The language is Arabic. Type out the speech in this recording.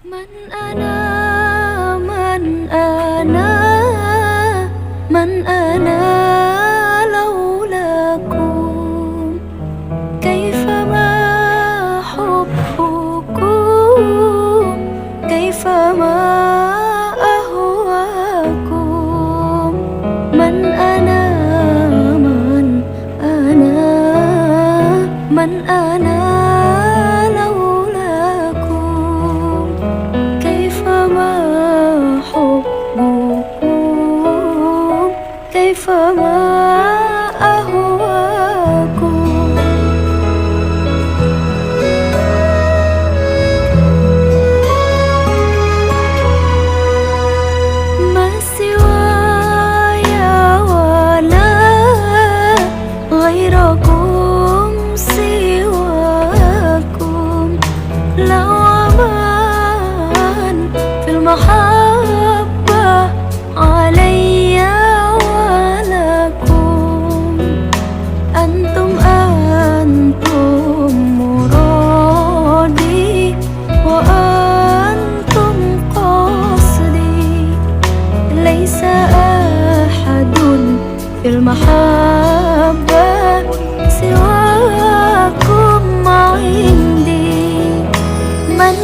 من أنا من أنا من أنا لولاكم، كيفما حبكم، كيفما أهواكم. من أنا من أنا من أنا كيفما أهواكم. ما سواي ولا غيركم سواكم، لو أمان في المحبة علي في المحبة سواكم عندي. من